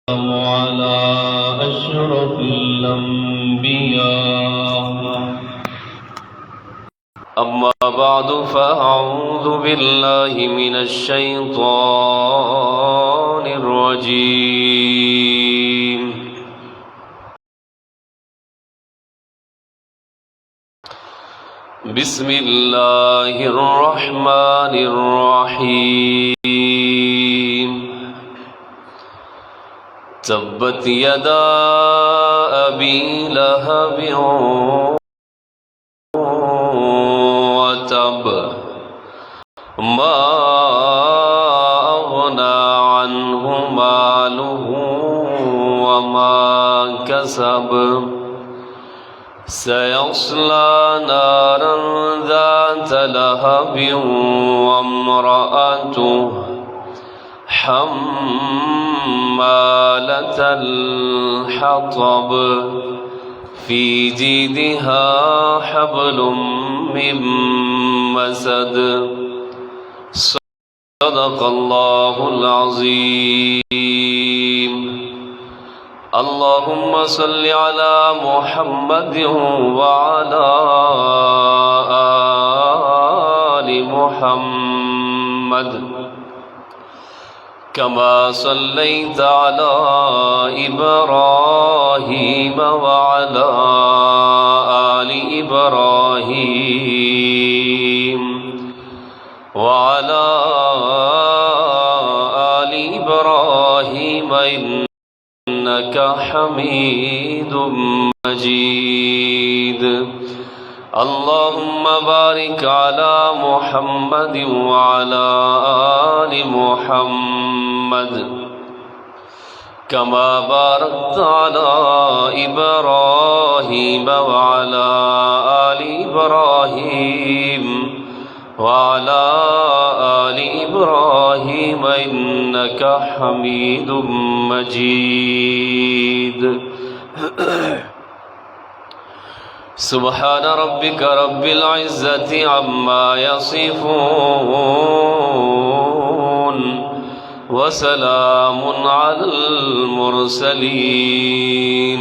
على أشرف الأنبياء أما بعد فأعوذ بالله من الشيطان الرجيم بسم الله الرحمن الرحيم تبت يدا أبي لهب وتب ما أغنى عنه ماله وما كسب سيصلى نارا ذات لهب وامرأته حمالة الحطب في جيدها حبل من مسد صدق الله العظيم اللهم صل على محمد وعلى آل محمد كما صليت على إبراهيم وعلى آل إبراهيم وعلى آل إبراهيم إنك حميد مجيد اللهم بارك على محمد وعلى آل محمد كما باركت على إبراهيم وعلى آل إبراهيم وعلى آل إبراهيم إنك حميد مجيد سبحان ربك رب العزة عما يصفون وسلام على المرسلين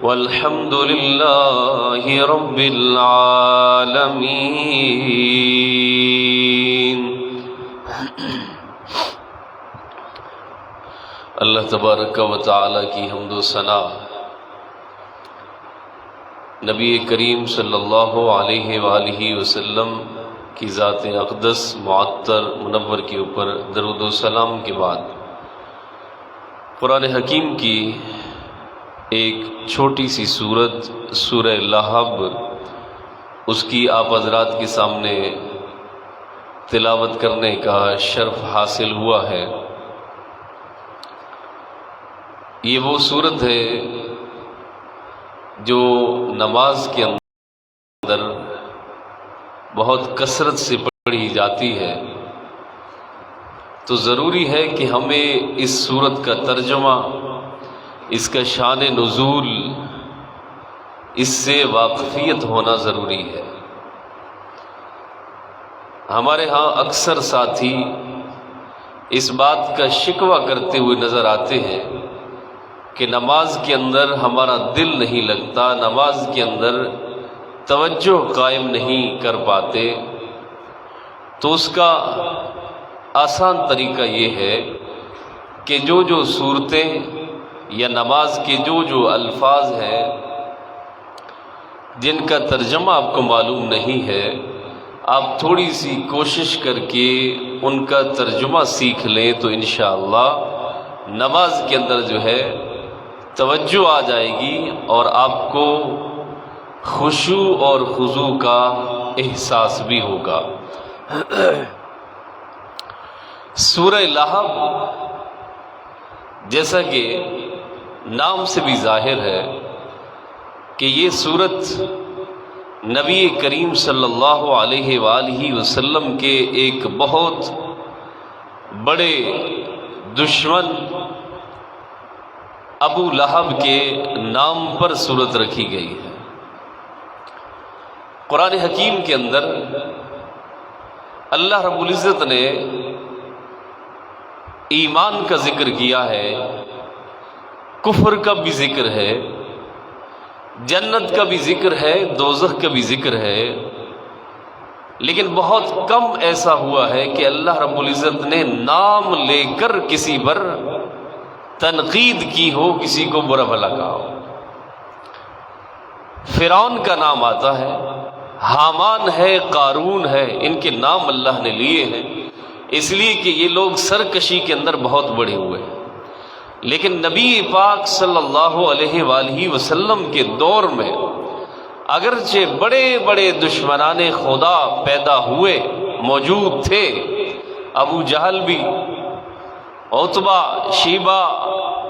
والحمد لله رب العالمين اللہ تبارک و تعالی کی حمد و ثنا نبی کریم صلی اللہ علیہ وآلہ وسلم کی ذات اقدس معطر منور کے اوپر درود و سلام کے بعد قرآن حکیم کی ایک چھوٹی سی سورت سورہ لہب اس کی آپ حضرات کے سامنے تلاوت کرنے کا شرف حاصل ہوا ہے۔ یہ وہ سورت ہے جو نماز کے اندر بہت کثرت سے پڑھی جاتی ہے، تو ضروری ہے کہ ہمیں اس سورت کا ترجمہ، اس کا شان نزول، اس سے واقفیت ہونا ضروری ہے۔ ہمارے ہاں اکثر ساتھی اس بات کا شکوہ کرتے ہوئے نظر آتے ہیں کہ نماز کے اندر ہمارا دل نہیں لگتا، نماز کے اندر توجہ قائم نہیں کر پاتے۔ تو اس کا آسان طریقہ یہ ہے کہ جو صورتیں یا نماز کے جو الفاظ ہیں جن کا ترجمہ آپ کو معلوم نہیں ہے، آپ تھوڑی سی کوشش کر کے ان کا ترجمہ سیکھ لیں تو انشاءاللہ نماز کے اندر جو ہے توجہ آ جائے گی اور آپ کو خشوع اور خضوع کا احساس بھی ہوگا۔ سورہ لہب جیسا کہ نام سے بھی ظاہر ہے کہ یہ سورت نبی کریم صلی اللہ علیہ وآلہ وسلم کے ایک بہت بڑے دشمن ابو لہب کے نام پر سورت رکھی گئی ہے۔ قرآن حکیم کے اندر اللہ رب العزت نے ایمان کا ذکر کیا ہے کفر کا بھی ذکر ہے، جنت کا بھی ذکر ہے، دوزخ کا بھی ذکر ہے، لیکن بہت کم ایسا ہوا ہے کہ اللہ رب العزت نے نام لے کر کسی پر تنقید کی ہو، کسی کو برا بھلا کہا ہو۔ فرعون کا نام آتا ہے، حامان ہے، قارون ہے، ان کے نام اللہ نے لیے ہیں اس لیے کہ یہ لوگ سرکشی کے اندر بہت بڑے ہوئے ہیں۔ لیکن نبی پاک صلی اللہ علیہ وآلہ وسلم کے دور میں اگرچہ بڑے بڑے دشمنان خدا پیدا ہوئے، موجود تھے، ابو جہل بھی، عتبہ، شیبہ،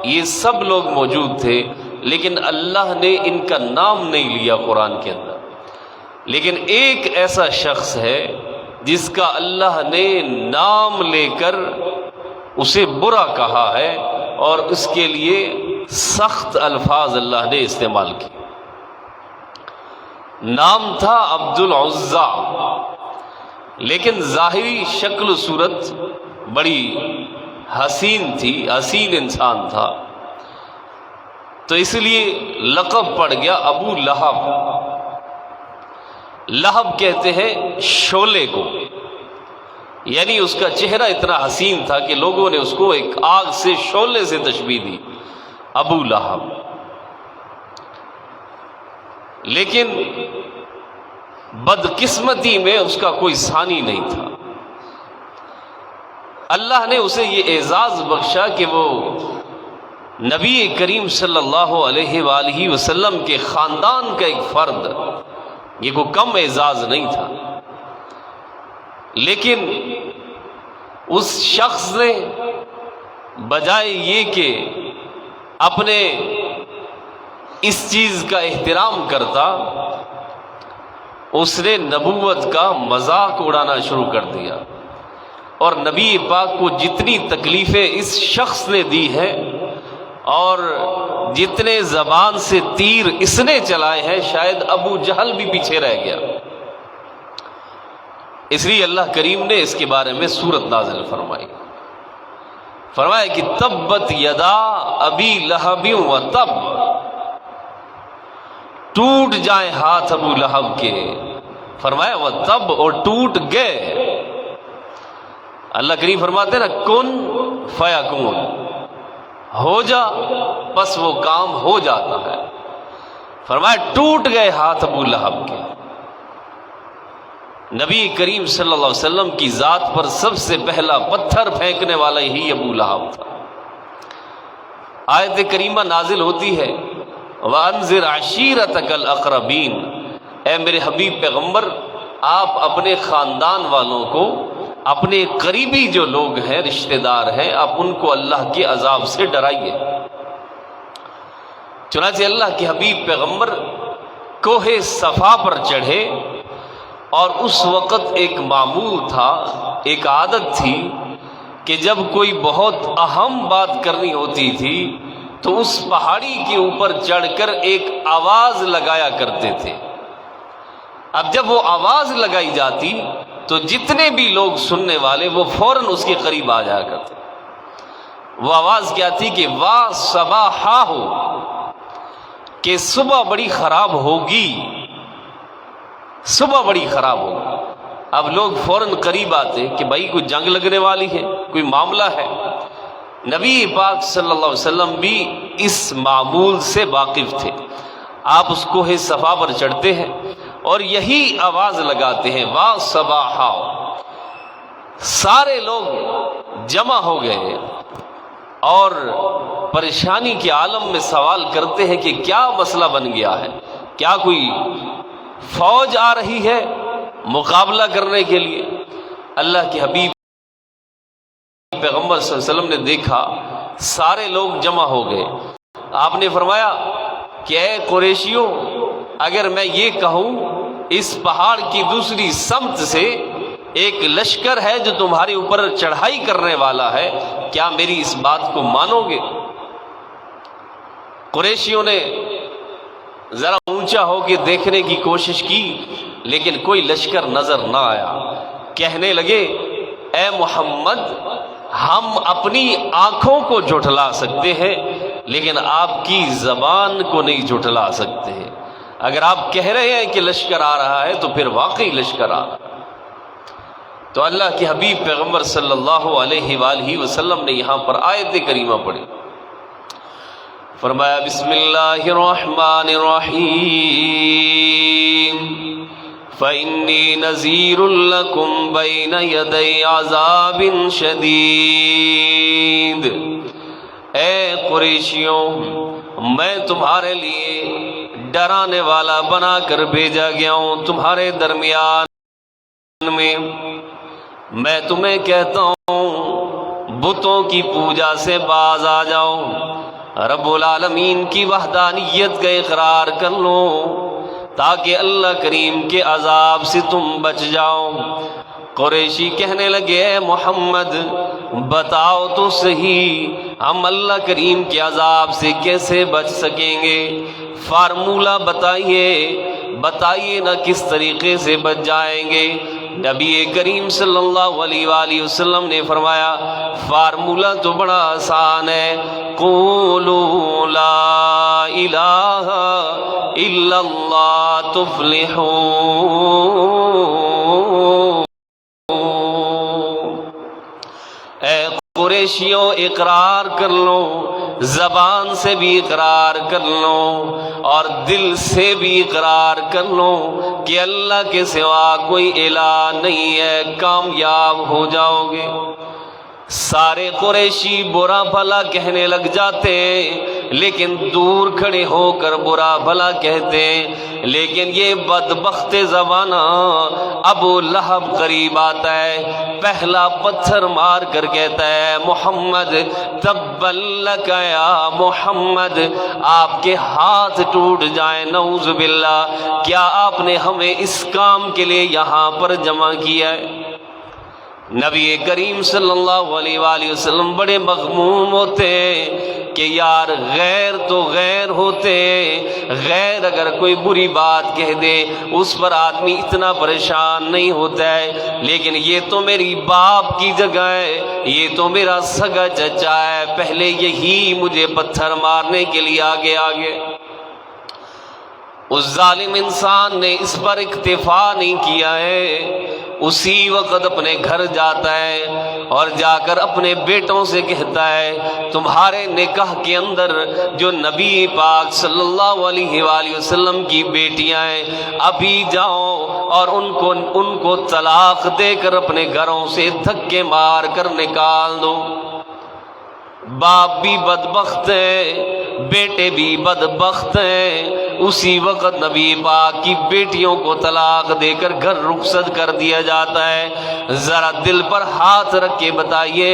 یہ سب لوگ موجود تھے، لیکن اللہ نے ان کا نام نہیں لیا قرآن کے اندر۔ لیکن ایک ایسا شخص ہے جس کا اللہ نے نام لے کر اسے برا کہا ہے اور اس کے لیے سخت الفاظ اللہ نے استعمال کیے۔ نام تھا عبد العزیٰ، لیکن ظاہری شکل و صورت بڑی حسین تھی، حسین انسان تھا، تو اس لیے لقب پڑ گیا ابو لہب۔ لہب کہتے ہیں شعلے کو، یعنی اس کا چہرہ اتنا حسین تھا کہ لوگوں نے اس کو ایک آگ سے، شعلے سے تشبیہ دی، ابو لہب۔ لیکن بدقسمتی میں اس کا کوئی ثانی نہیں تھا۔ اللہ نے اسے یہ اعزاز بخشا کہ وہ نبی کریم صلی اللہ علیہ وآلہ وسلم کے خاندان کا ایک فرد، یہ کوئی کم اعزاز نہیں تھا۔ لیکن اس شخص نے بجائے یہ کہ اپنے اس چیز کا احترام کرتا، اس نے نبوت کا مذاق اڑانا شروع کر دیا، اور نبی پاک کو جتنی تکلیفیں اس شخص نے دی ہیں اور جتنے زبان سے تیر اس نے چلائے ہیں، شاید ابو جہل بھی پیچھے رہ گیا۔ اس لیے اللہ کریم نے اس کے بارے میں سورت نازل فرمائی، فرمایا کہ تبت یدا ابی لہب و تب، ٹوٹ جائیں ہاتھ ابو لہب کے، فرمایا وہ تب، اور ٹوٹ گئے۔ اللہ کریم فرماتے نا کن فیکون، ہو جا، بس وہ کام ہو جاتا ہے۔ فرمایا ٹوٹ گئے ہاتھ ابو لہب کے۔ نبی کریم صلی اللہ علیہ وسلم کی ذات پر سب سے پہلا پتھر پھینکنے والا ہی ابو لہب تھا۔ آیت کریمہ نازل ہوتی ہے وَأَنذِرْ عَشِيرَتَكَ الْأَقْرَبِينَ، اے میرے حبیب پیغمبر، آپ اپنے خاندان والوں کو، اپنے قریبی جو لوگ ہیں، رشتہ دار ہیں، آپ ان کو اللہ کے عذاب سے ڈرائیے۔ چنانچہ اللہ کے حبیب پیغمبر کوہ صفا پر چڑھے، اور اس وقت ایک معمول تھا، ایک عادت تھی کہ جب کوئی بہت اہم بات کرنی ہوتی تھی تو اس پہاڑی کے اوپر چڑھ کر ایک آواز لگایا کرتے تھے۔ اب جب وہ آواز لگائی جاتی تو جتنے بھی لوگ سننے والے وہ فوراً اس کے قریب آ جایا کرتے۔ وہ آواز کیا تھی کہ واہ صباحا ہو، کہ صبح بڑی خراب ہوگی، صبح بڑی خراب ہوگی۔ اب لوگ فوراً قریب آتے کہ بھائی کوئی جنگ لگنے والی ہے، کوئی معاملہ ہے۔ نبی پاک صلی اللہ علیہ وسلم بھی اس معمول سے واقف تھے۔ آپ اس کوہ صفا پر چڑھتے ہیں اور یہی آواز لگاتے ہیں واہ صباحا، سارے لوگ جمع ہو گئے اور پریشانی کے عالم میں سوال کرتے ہیں کہ کیا مسئلہ بن گیا ہے، کیا کوئی فوج آ رہی ہے مقابلہ کرنے کے لیے؟ اللہ کے حبیب پیغمبر صلی اللہ علیہ وسلم نے دیکھا سارے لوگ جمع ہو گئے۔ آپ نے فرمایا کہ اے قریشیوں، اگر میں یہ کہوں اس پہاڑ کی دوسری سمت سے ایک لشکر ہے جو تمہارے اوپر چڑھائی کرنے والا ہے، کیا میری اس بات کو مانو گے؟ قریشیوں نے ذرا اونچا ہو کے دیکھنے کی کوشش کی، لیکن کوئی لشکر نظر نہ آیا۔ کہنے لگے اے محمد، ہم اپنی آنکھوں کو جھٹلا سکتے ہیں لیکن آپ کی زبان کو نہیں جھٹلا سکتے۔ اگر آپ کہہ رہے ہیں کہ لشکر آ رہا ہے تو پھر واقعی لشکر آ رہا ہے۔ تو اللہ کے حبیب پیغمبر صلی اللہ علیہ وآلہ وسلم نے یہاں پر آیت کریمہ پڑھی، فرمایا بسم اللہ الرحمن الرحیم فإنی نذیر لکم بین یدی عذاب شدید۔ اے قریشیوں، میں تمہارے لیے ڈرانے والا بنا کر بھیجا گیا ہوں تمہارے درمیان میں تمہیں کہتا ہوں بتوں کی پوجا سے باز آ جاؤ، رب العالمین کی وحدانیت کا اقرار کر لو تاکہ اللہ کریم کے عذاب سے تم بچ جاؤ۔ قریشی کہنے لگے اے محمد بتاؤ تو صحیح ہم اللہ کریم کے عذاب سے کیسے بچ سکیں گے، فارمولہ بتائیے نہ کس طریقے سے بچ جائیں گے۔ نبی کریم صلی اللہ علیہ وآلہ وسلم نے فرمایا فارمولہ تو بڑا آسان ہے، قولوا لا الہ الا اللہ تفلحون۔ اے قریشیوں اقرار کر لو، زبان سے بھی اقرار کر لو اور دل سے بھی اقرار کر لو کہ اللہ کے سوا کوئی الہ نہیں ہے، کامیاب ہو جاؤ گے۔ سارے قریشی برا بھلا کہنے لگ جاتے لیکن دور کھڑے ہو کر برا بھلا کہتے، لیکن یہ بدبخت زمانہ ابو لہب قریب آتا ہے، پہلا پتھر مار کر کہتا ہے محمد تبا لک یا محمد، آپ کے ہاتھ ٹوٹ جائیں نعوذ باللہ، کیا آپ نے ہمیں اس کام کے لیے یہاں پر جمع کیا ہے؟ نبی کریم صلی اللہ علیہ وآلہ وسلم بڑے مغموم ہوتے کہ یار غیر تو غیر ہوتے، غیر اگر کوئی بری بات کہہ دے اس پر آدمی اتنا پریشان نہیں ہوتا ہے، لیکن یہ تو میری باپ کی جگہ ہے، یہ تو میرا سگا چچا ہے، پہلے یہی مجھے پتھر مارنے کے لیے آگے اس ظالم انسان نے اس پر اکتفا نہیں کیا ہے، اسی وقت اپنے گھر جاتا ہے اور جا کر اپنے بیٹوں سے کہتا ہے تمہارے نکاح کے اندر جو نبی پاک صلی اللہ علیہ وآلہ وسلم کی بیٹیاں ہیں ابھی جاؤ اور ان کو طلاق دے کر اپنے گھروں سے دھکے مار کر نکال دو۔ باپ بھی بدبخت ہے، بیٹے بھی بدبخت ہیں، اسی وقت نبی پاک کی بیٹیوں کو طلاق دے کر گھر رخصت کر دیا جاتا ہے۔ ذرا دل پر ہاتھ رکھ کے بتائیے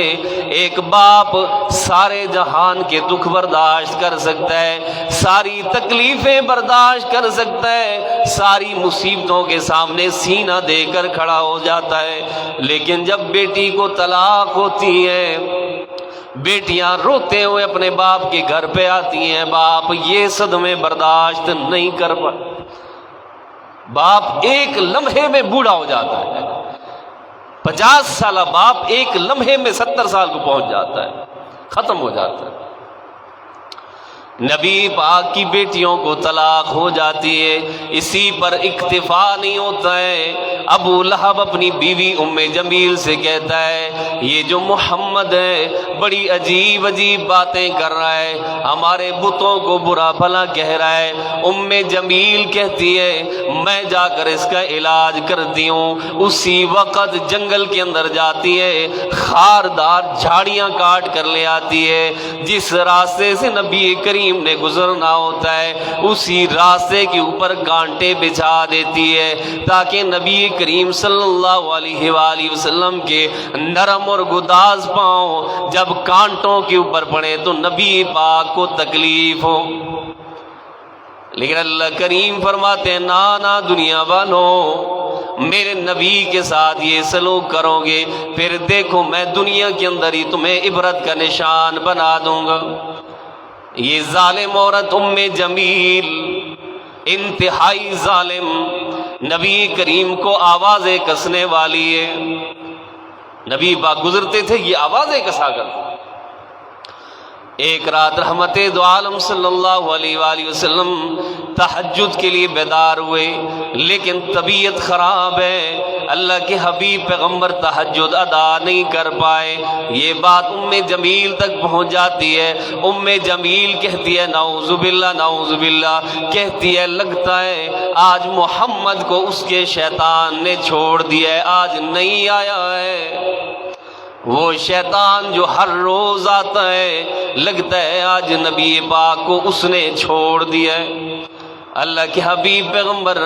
ایک باپ سارے جہان کے دکھ برداشت کر سکتا ہے، ساری تکلیفیں برداشت کر سکتا ہے، ساری مصیبتوں کے سامنے سینہ دے کر کھڑا ہو جاتا ہے، لیکن جب بیٹی کو طلاق ہوتی ہے بیٹیاں روتے ہوئے اپنے باپ کے گھر پہ آتی ہیں، باپ یہ صدمے برداشت نہیں کر پا، باپ ایک لمحے میں بوڑھا ہو جاتا ہے، 50 سالہ باپ ایک لمحے میں 70 سال کو پہنچ جاتا ہے، ختم ہو جاتا ہے۔ نبی پاک کی بیٹیوں کو طلاق ہو جاتی ہے، اسی پر اکتفا نہیں ہوتا ہے، ابو لہب اپنی بیوی ام جمیل سے کہتا ہے یہ جو محمد ہے بڑی عجیب باتیں کر رہا ہے، ہمارے بتوں کو برا بھلا کہہ رہا ہے۔ ام جمیل کہتی ہے میں جا کر اس کا علاج کرتی ہوں، اسی وقت جنگل کے اندر جاتی ہے، خاردار جھاڑیاں کاٹ کر لے آتی ہے، جس راستے سے نبی کریم نے گزرنا ہوتا ہے اسی راستے کے اوپر کانٹے بچھا دیتی ہے تاکہ نبی کریم صلی اللہ علیہ وآلہ وسلم کے نرم اور گداز پاؤں جب کانٹوں کے اوپر پڑے تو نبی پاک کو تکلیف ہو۔ لیکن اللہ کریم فرماتے ہیں نا دنیا والوں، میرے نبی کے ساتھ یہ سلوک کرو گے پھر دیکھو میں دنیا کے اندر ہی تمہیں عبرت کا نشان بنا دوں گا۔ یہ ظالم عورت ام جمیل انتہائی ظالم، نبی کریم کو آوازیں کسنے والی ہے، نبی پاک گزرتے تھے یہ آوازیں کسا کرتے، ایک رات رحمت دو عالم صلی اللہ علیہ وآلہ وسلم تہجد کے لیے بیدار ہوئے، لیکن طبیعت خراب ہے، اللہ کے حبیب پیغمبر تہجد ادا نہیں کر پائے۔ یہ بات ام جمیل تک پہنچ جاتی ہے۔ ام جمیل کہتی ہے نعوذ باللہ نعوذ باللہ، کہتی ہے لگتا ہے آج محمد کو اس کے شیطان نے چھوڑ دیا ہے، آج نہیں آیا ہے۔ وہ شیطان جو ہر روز آتا ہے، لگتا ہے آج نبی پاک کو اس نے چھوڑ دیا ہے۔ اللہ کے حبیب پیغمبر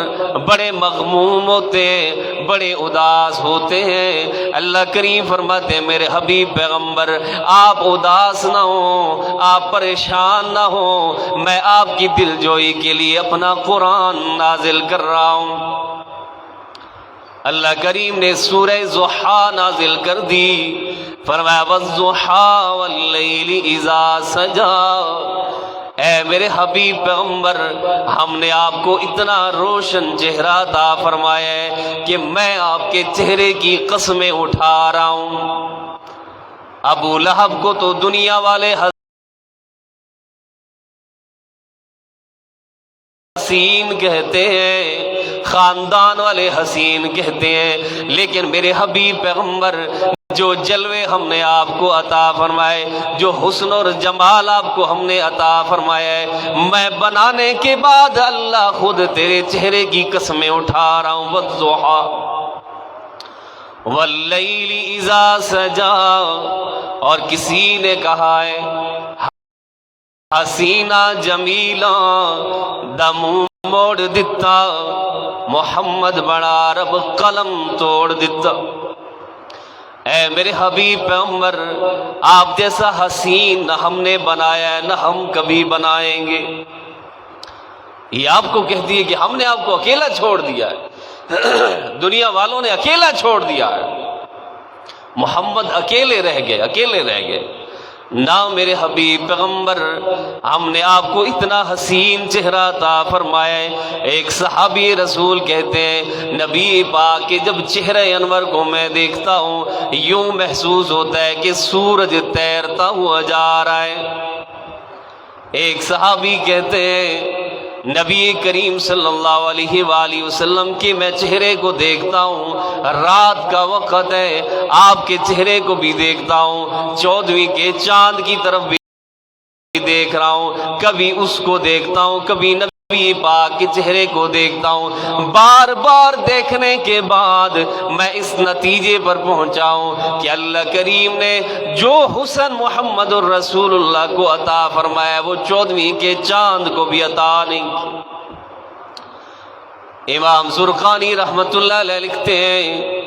بڑے مغموم ہوتے ہیں، بڑے اداس ہوتے ہیں۔ اللہ کریم فرماتے ہیں میرے حبیب پیغمبر آپ اداس نہ ہوں، آپ پریشان نہ ہوں، میں آپ کی دل جوئی کے لیے اپنا قرآن نازل کر رہا ہوں۔ اللہ کریم نے سورہ ضحیٰ نازل کر دی، فرمایا والضحیٰ واللیل اذا سجا۔ اے میرے حبیب پیغمبر، ہم نے آپ کو اتنا روشن چہرہ عطا فرمایا ہے کہ میں آپ کے چہرے کی قسمیں اٹھا رہا ہوں۔ ابو لہب کو تو دنیا والے حسین کہتے ہیں، خاندان والے حسین کہتے ہیں، لیکن میرے حبیب پیغمبر جو جلوے ہم نے آپ کو عطا فرمائے، جو حسن اور جمال آپ کو ہم نے عطا فرمایا ہے، میں بنانے کے بعد اللہ خود تیرے چہرے کی قسمیں اٹھا رہا ہوں۔ والضحیٰ واللیل اذا سجا۔ اور کسی نے کہا ہے حسینہ جمیلہ دم موڑ دیتا، محمد بڑا رب قلم توڑ دیتا۔ اے میرے حبیب پیغمبر، آپ جیسا حسین نہ ہم نے بنایا ہے، نہ ہم کبھی بنائیں گے۔ یہ آپ کو کہتی ہے کہ ہم نے آپ کو اکیلا چھوڑ دیا ہے، دنیا والوں نے اکیلا چھوڑ دیا ہے، محمد اکیلے رہ گئے، اکیلے رہ گئے۔ نہ میرے حبیب پیغمبر، ہم نے آپ کو اتنا حسین چہرہ عطا فرمایا ہے۔ ایک صحابی رسول کہتے ہیں نبی پاک کے جب چہرہ انور کو میں دیکھتا ہوں، یوں محسوس ہوتا ہے کہ سورج تیرتا ہوا جا رہا ہے۔ ایک صحابی کہتے ہیں نبی کریم صلی اللہ علیہ وآلہ وسلم کے میں چہرے کو دیکھتا ہوں، رات کا وقت ہے، آپ کے چہرے کو بھی دیکھتا ہوں، 14ویں کے چاند کی طرف بھی دیکھ رہا ہوں، کبھی اس کو دیکھتا ہوں، کبھی نبی پاک کے چہرے کو دیکھتا ہوں۔ بار بار دیکھنے کے بعد میں اس نتیجے پر پہنچا ہوں کہ اللہ کریم نے جو حسن محمد الرسول اللہ کو عطا فرمایا وہ 14ویں کے چاند کو بھی عطا نہیں کیا۔ امام زرقانی رحمت اللہ علیہ لکھتے ہیں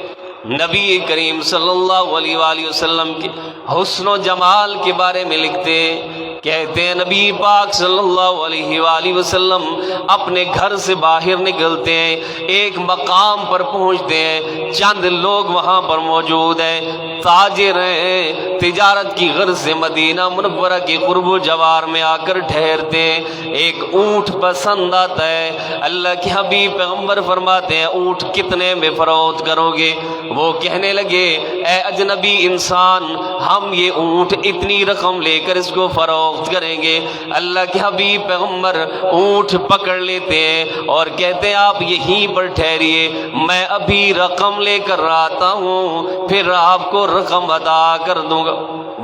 نبی کریم صلی اللہ علیہ وآلہ وسلم کے حسن و جمال کے بارے میں لکھتے ہیں، کہتے ہیں نبی پاک صلی اللہ علیہ وآلہ وسلم اپنے گھر سے باہر نکلتے ہیں، ایک مقام پر پہنچتے ہیں، چند لوگ وہاں پر موجود ہیں، تاجر ہیں، تجارت کی غرض سے مدینہ منورہ کے قرب و جوار میں آ کر ٹھہرتے ہیں۔ ایک اونٹ پسند آتا ہے، اللہ کے حبیب پیغمبر فرماتے ہیں اونٹ کتنے میں فروخت کرو گے؟ وہ کہنے لگے اے اجنبی انسان، ہم یہ اونٹ اتنی رقم لے کر اس کو فروخت کریں گے۔ اللہ کے حبیب پیغمبر اونٹ پکڑ لیتے ہیں اور کہتے ہیں آپ یہیں پر ٹھہریے، میں ابھی رقم لے کر آتا ہوں، پھر آپ کو رقم ادا کر دوں گا۔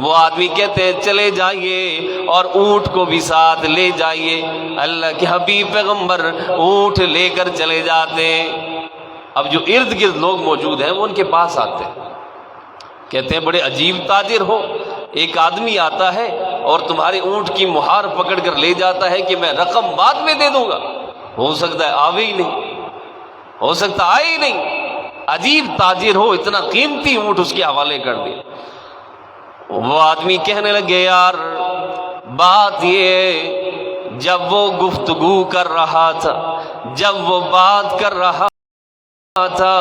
وہ آدمی کہتے ہیں چلے جائیے اور اونٹ کو بھی ساتھ لے جائیے۔ اللہ کے حبیب پیغمبر اونٹ لے کر چلے جاتے ہیں۔ اب جو ارد گرد لوگ موجود ہیں وہ ان کے پاس آتے ہیں، کہتے ہیں بڑے عجیب تاجر ہو، ایک آدمی آتا ہے اور تمہارے اونٹ کی مہار پکڑ کر لے جاتا ہے کہ میں رقم بعد میں دے دوں گا، ہو سکتا ہے آوے ہی نہیں، ہو سکتا آئے ہی نہیں، عجیب تاجر ہو، اتنا قیمتی اونٹ اس کے حوالے کر دیا۔ وہ آدمی کہنے لگے یار بات یہ، جب وہ گفتگو کر رہا تھا، جب وہ بات کر رہا تھا،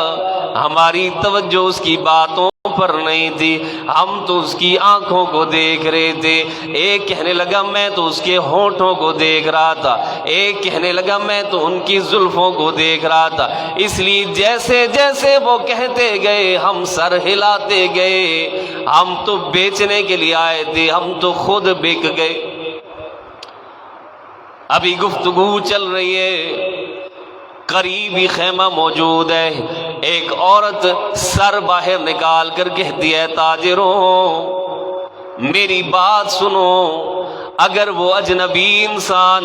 ہماری توجہ اس کی باتوں پر نہیں تھی، ہم تو اس کی آنکھوں کو دیکھ رہے تھے۔ ایک کہنے لگا میں تو اس کے ہونٹوں کو دیکھ رہا تھا، ایک کہنے لگا میں تو ان کی زلفوں کو دیکھ رہا تھا، اس لیے جیسے جیسے وہ کہتے گئے ہم سر ہلاتے گئے، ہم تو بیچنے کے لیے آئے تھے، ہم تو خود بک گئے۔ ابھی گفتگو چل رہی ہے، قریب ہی خیمہ موجود ہے، ایک عورت سر باہر نکال کر کہتی ہے تاجروں میری بات سنو، اگر وہ اجنبی انسان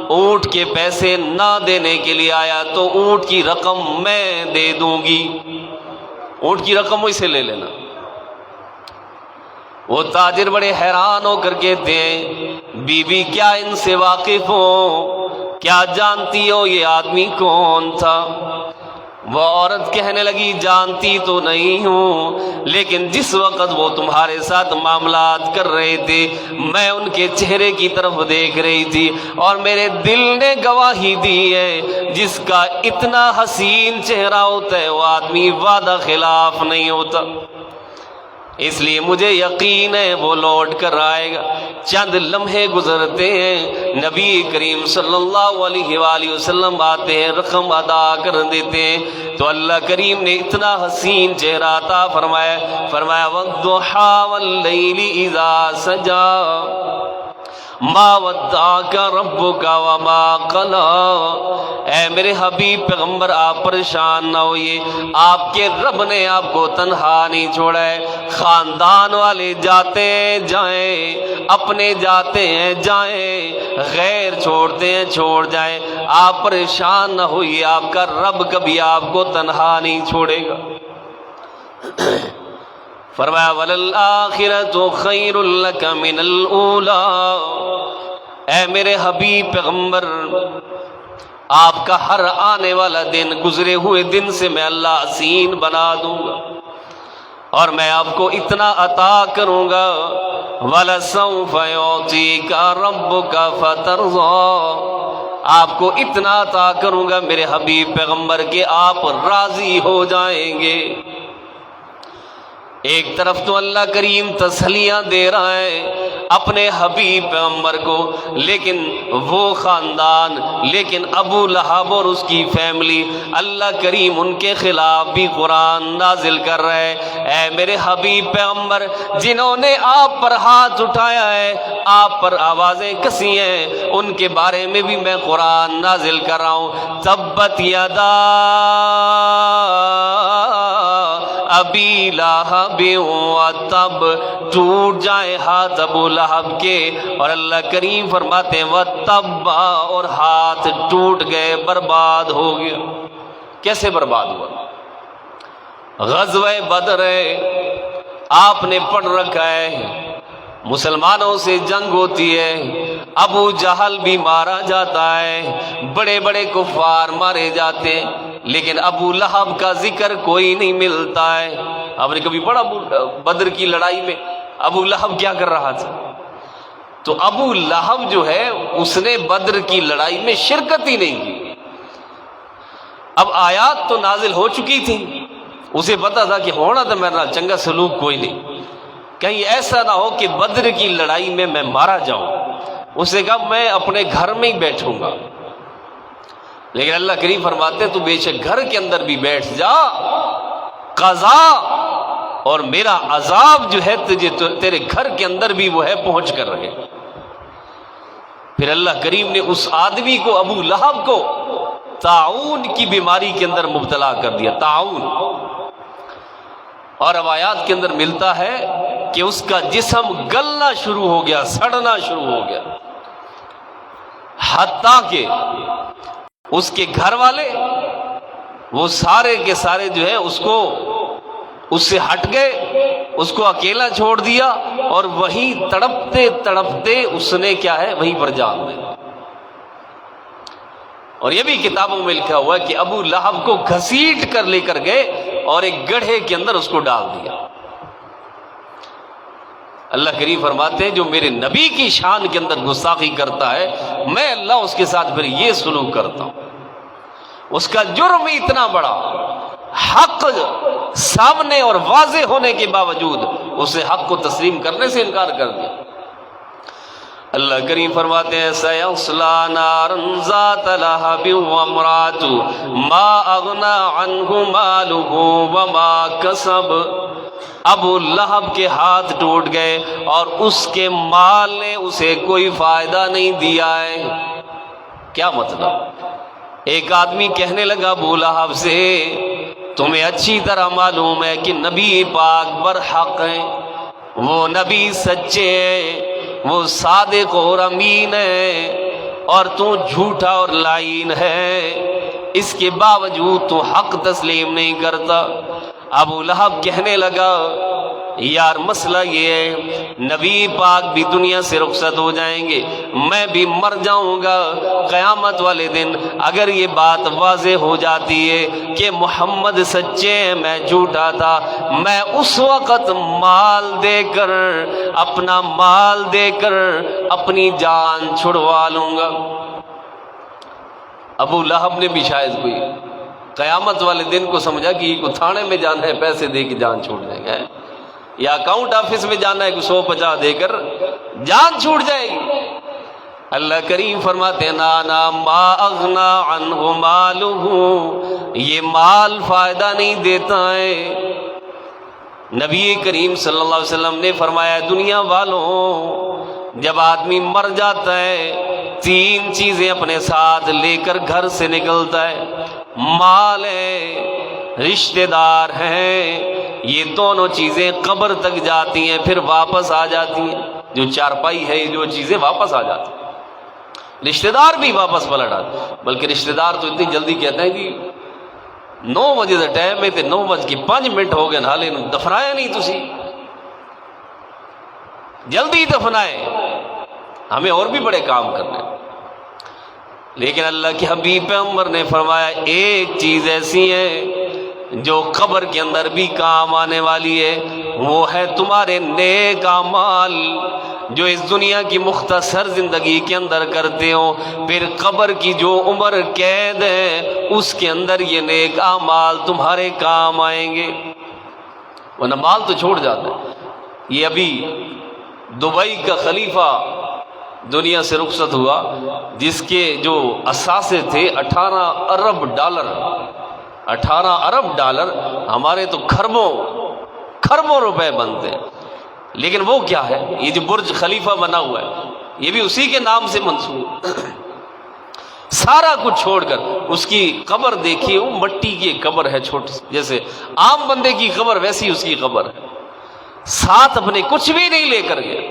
اونٹ کے پیسے نہ دینے کے لیے آیا تو اونٹ کی رقم میں دے دوں گی، اونٹ کی رقم اسے لے لینا۔ وہ تاجر بڑے حیران ہو کر کہتے ہیں بی بی کیا ان سے واقف ہو، کیا جانتی ہو یہ آدمی کون تھا؟ وہ عورت کہنے لگی جانتی تو نہیں ہوں، لیکن جس وقت وہ تمہارے ساتھ معاملات کر رہے تھے میں ان کے چہرے کی طرف دیکھ رہی تھی اور میرے دل نے گواہی دی ہے جس کا اتنا حسین چہرہ ہوتا ہے وہ آدمی وعدہ خلاف نہیں ہوتا، اس لیے مجھے یقین ہے وہ لوٹ کر آئے گا۔ چند لمحے گزرتے ہیں، نبی کریم صلی اللہ علیہ وآلہ وسلم آتے ہیں، رقم ادا کر دیتے ہیں تو اللہ کریم نے اتنا حسین چہرہ عطا فرمایا والضحیٰ واللیل اذا سجا ما ودعک ربک وما قلی۔ اے میرے حبیب پیغمبر آپ پریشان نہ ہوئیے، آپ کے رب نے آپ کو تنہا نہیں چھوڑا ہے، خاندان والے جاتے ہیں جائیں، اپنے جاتے ہیں جائیں، غیر چھوڑتے ہیں چھوڑ جائیں، آپ پریشان نہ ہوئیے، آپ کا رب کبھی آپ کو تنہا نہیں چھوڑے گا۔ فرمایا وَلَلْآخِرَةُ خَيْرٌ لَكَ مِنَ الْأُولَىٰ۔ اے میرے حبیب پیغمبر آپ کا ہر آنے والا دن گزرے ہوئے دن سے میں اللہ حسین بنا دوں گا اور میں آپ کو اتنا عطا کروں گا وَلَسَوْفَ يُعْطِيكَ رَبُّكَ فَتَرْضَىٰ، آپ کو اتنا عطا کروں گا میرے حبیب پیغمبر کہ آپ راضی ہو جائیں گے۔ ایک طرف تو اللہ کریم تسلیاں دے رہا ہے اپنے حبیب پیغمبر کو، لیکن وہ خاندان، لیکن ابو لہب اور اس کی فیملی، اللہ کریم ان کے خلاف بھی قرآن نازل کر رہا ہے۔ اے میرے حبیب پیغمبر جنہوں نے آپ پر ہاتھ اٹھایا ہے، آپ پر آوازیں کسی ہیں، ان کے بارے میں بھی میں قرآن نازل کر رہا ہوں۔ تبت یدا ابی لہب وتب، ٹوٹ جائے ہاتھ ابو لہب کے، اور اللہ کریم فرماتے ہیں وتب، اور ہاتھ ٹوٹ گئے، برباد ہو گیا۔ کیسے برباد ہوا؟ غزوہ بدر ہے، آپ نے پڑھ رکھا ہے، مسلمانوں سے جنگ ہوتی ہے، ابو جہل بھی مارا جاتا ہے، بڑے بڑے کفار مارے جاتے ہیں، لیکن ابو لہب کا ذکر کوئی نہیں ملتا ہے۔ آپ نے کبھی پڑھا بدر کی لڑائی میں ابو لہب کیا کر رہا تھا؟ تو ابو لہب جو ہے اس نے بدر کی لڑائی میں شرکت ہی نہیں کی۔ اب آیات تو نازل ہو چکی تھی، اسے پتا تھا کہ ہونا تو میرا چنگا سلوک کوئی نہیں، کہیں ایسا نہ ہو کہ بدر کی لڑائی میں میں مارا جاؤں۔ اس نے کہا میں اپنے گھر میں ہی بیٹھوں گا، لیکن اللہ کریم فرماتے تو بے شک گھر کے اندر بھی بیٹھ جا، قضا اور میرا عذاب جو ہے تجھے تیرے گھر کے اندر بھی وہ ہے پہنچ کر رہے۔ پھر اللہ کریم نے اس آدمی کو ابو لہب کو طاعون کی بیماری کے اندر مبتلا کر دیا، طاعون، اور روایات کے اندر ملتا ہے کہ اس کا جسم گلنا شروع ہو گیا، سڑنا شروع ہو گیا، حتیٰ کہ اس کے گھر والے وہ سارے کے سارے جو ہے اس سے ہٹ گئے، اس کو اکیلا چھوڑ دیا، اور وہیں تڑپتے تڑپتے اس نے کیا ہے وہیں پر جان دے۔ اور یہ بھی کتابوں میں لکھا ہوا ہے کہ ابو لہب کو گھسیٹ کر لے کر گئے اور ایک گڑھے کے اندر اس کو ڈال دیا۔ اللہ کریم فرماتے ہیں جو میرے نبی کی شان کے اندر گستاخی کرتا ہے میں اللہ اس کے ساتھ پھر یہ سلوک کرتا ہوں۔ اس کا جرم اتنا بڑا، حق سامنے اور واضح ہونے کے باوجود اسے حق کو تسلیم کرنے سے انکار کر دیا۔ اللہ کریم فرماتے ہیں سَيَصْلَىٰ نَارًا ذَاتَ لَهَبٍ وَامْرَأَتُهُ مَا أَغْنَىٰ عَنْهُ مَالُهُ وَمَا كَسَبَ۔ ابو لہب کے ہاتھ ٹوٹ گئے اور اس کے مال نے اسے کوئی فائدہ نہیں دیا ہے۔ کیا مطلب؟ ایک آدمی کہنے لگا ابو لہب سے، تمہیں اچھی طرح معلوم ہے کہ نبی پاک برحق ہیں، وہ نبی سچے ہیں، وہ صادق اور امین ہے، اور تو جھوٹا اور لعین ہے، اس کے باوجود تو حق تسلیم نہیں کرتا۔ ابو لہب کہنے لگا یار مسئلہ یہ ہے، نبی پاک بھی دنیا سے رخصت ہو جائیں گے، میں بھی مر جاؤں گا، قیامت والے دن اگر یہ بات واضح ہو جاتی ہے کہ محمد سچے ہیں میں جھوٹا تھا، میں اس وقت مال دے کر، اپنا مال دے کر اپنی جان چھڑوا لوں گا۔ ابو لہب نے بھی شاید کوئی قیامت والے دن کو سمجھا کہ یہ کو تھانے میں جانا ہے پیسے دے کے جان چھوڑ جائیں گے، یا اکاؤنٹ آفس میں جانا ہے کہ 150 دے کر جان چھوٹ جائے گی۔ اللہ کریم فرماتے ہیں نانا ما اغنا عنہ مالہ، یہ مال فائدہ نہیں دیتا ہے۔ نبی کریم صلی اللہ علیہ وسلم نے فرمایا دنیا والوں، جب آدمی مر جاتا ہے 3 چیزیں اپنے ساتھ لے کر گھر سے نکلتا ہے، مال ہے، رشتہ دار ہیں، یہ دونوں چیزیں قبر تک جاتی ہیں پھر واپس آ جاتی ہیں۔ جو چارپائی ہے جو چیزیں واپس آ جاتی ہیں، رشتہ دار بھی واپس پلٹ آتے، بلکہ رشتہ دار تو اتنی جلدی کہتے ہیں کہ 9 بجے کا ٹائم ہے تے 9:05 ہو گئے نالے دفنایا نہیں تسی، جلدی دفنائے، ہمیں اور بھی بڑے کام کرنے۔ لیکن اللہ کے حبیب پیغمبر نے فرمایا ایک چیز ایسی ہے جو قبر کے اندر بھی کام آنے والی ہے، وہ ہے تمہارے نیک اعمال جو اس دنیا کی مختصر زندگی کے اندر کرتے ہو، پھر قبر کی جو عمر قید ہے اس کے اندر یہ نیک اعمال تمہارے کام آئیں گے، ورنہ مال تو چھوڑ جاتا ہے۔ یہ ابھی دبئی کا خلیفہ دنیا سے رخصت ہوا، جس کے جو اثاثے تھے 18 ارب ڈالر، 18 ارب ڈالر، ہمارے تو کھربوں روپے بنتے ہیں، لیکن وہ کیا ہے، یہ جو برج خلیفہ بنا ہوا ہے یہ بھی اسی کے نام سے منسوب، سارا کچھ چھوڑ کر اس کی قبر دیکھیے، وہ مٹی کی قبر ہے چھوٹی، جیسے عام بندے کی قبر ویسی اس کی قبر ہے، ساتھ اپنے کچھ بھی نہیں لے کر گیا۔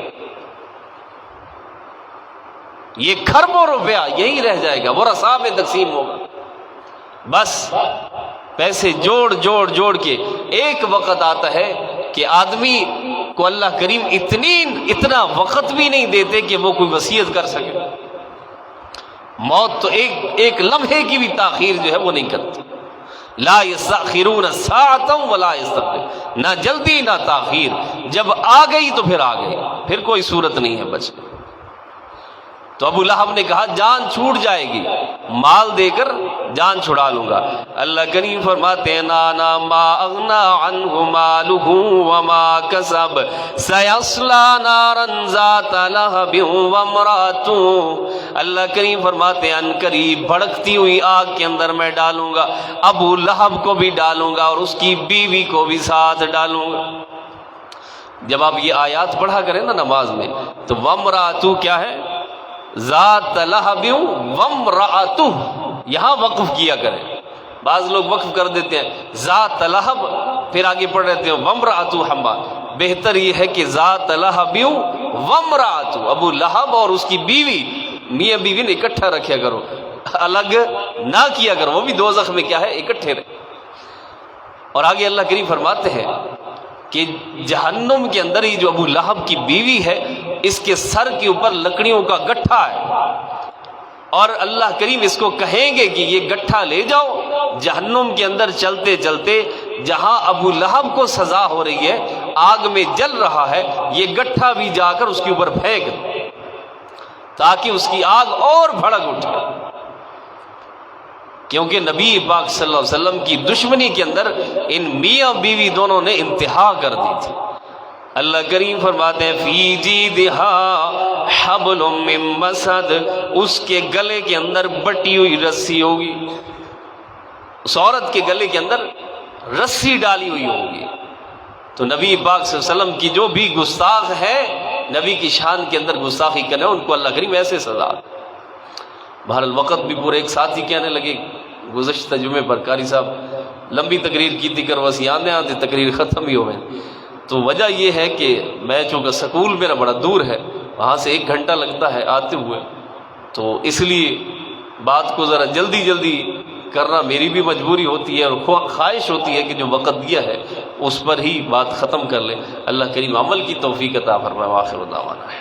یہ کھربوں روپیہ یہی رہ جائے گا، ورثاء میں تقسیم ہوگا، بس پیسے جوڑ کے ایک وقت آتا ہے کہ آدمی کو اللہ کریم اتنا وقت بھی نہیں دیتے کہ وہ کوئی وصیت کر سکے۔ موت تو ایک لمحے کی بھی تاخیر جو ہے وہ نہیں کرتی، لا یستأخرون ساعۃ ولا یستقدمون، نہ جلدی نہ تاخیر، جب آ گئی تو پھر آ گئی، پھر کوئی صورت نہیں ہے بچنے۔ تو ابو لہب نے کہا جان چھوٹ جائے گی، مال دے کر جان چھڑا لوں گا۔ اللہ کریم فرماتے ہیں نانا ما اغنا عنہ مالہ وما کسب سیصلی نارا ذات لہب وامرأتہ، اللہ کریم فرماتے ہیں ان قریب بھڑکتی ہوئی آگ کے اندر میں ڈالوں گا، ابو لہب کو بھی ڈالوں گا اور اس کی بیوی کو بھی ساتھ ڈالوں گا۔ جب آپ یہ آیات پڑھا کریں نا نماز میں تو وامرأتہ کیا ہے، ذات لہب وامرأتہ، یہاں وقف کیا کریں، بعض لوگ وقف کر دیتے ہیں ذات لہب پھر آگے پڑھ رہتے ہیں وامرأتہ حمال، بہتر یہ ہے کہ ذات لہب وامرأتہ، ابو لہب اور اس کی بیوی، میاں بیوی نے اکٹھا رکھیا کرو، الگ نہ کیا کرو، وہ بھی دوزخ میں کیا ہے اکٹھے رہے۔ اور آگے اللہ کریم فرماتے ہیں کہ جہنم کے اندر ہی جو ابو لہب کی بیوی ہے اس کے سر کے اوپر لکڑیوں کا گٹھا ہے، اور اللہ کریم اس کو کہیں گے کہ یہ گٹھا لے جاؤ جہنم کے اندر چلتے چلتے، جہاں ابو لہب کو سزا ہو رہی ہے آگ میں جل رہا ہے، یہ گٹھا بھی جا کر اس کے اوپر پھینک دو تاکہ اس کی آگ اور بھڑک اٹھے، کیونکہ نبی پاک صلی اللہ علیہ وسلم کی دشمنی کے اندر ان میاں بیوی دونوں نے انتہا کر دی تھی۔ اللہ کریم فرماتے ہیں فی جیدہا حبل من مسد، اس کے گلے کے اندر بٹی ہوئی رسی ہوگی، اس عورت کے گلے کے اندر رسی ڈالی ہوئی ہوگی، تو نبی پاک صلی اللہ علیہ وسلم کی جو بھی گستاخ ہے نبی کی شان کے اندر گستاخی کرنے ان کو اللہ کریم ایسے سزا۔ بہرحال وقت بھی پورے ایک ساتھ ہی کہنے لگے، گزشتہ جمعے پر قاری صاحب لمبی تقریر کی تھی، کرواسی آنے آتے تقریر ختم ہی ہو گئی۔ تو وجہ یہ ہے کہ میں چونکہ سکول میرا بڑا دور ہے، وہاں سے 1 گھنٹہ لگتا ہے آتے ہوئے، تو اس لیے بات کو ذرا جلدی جلدی کرنا میری بھی مجبوری ہوتی ہے اور خواہش ہوتی ہے کہ جو وقت دیا ہے اس پر ہی بات ختم کر لیں۔ اللہ کریم عمل کی توفیق عطا فرمائے۔ آخر دعوانا ہے۔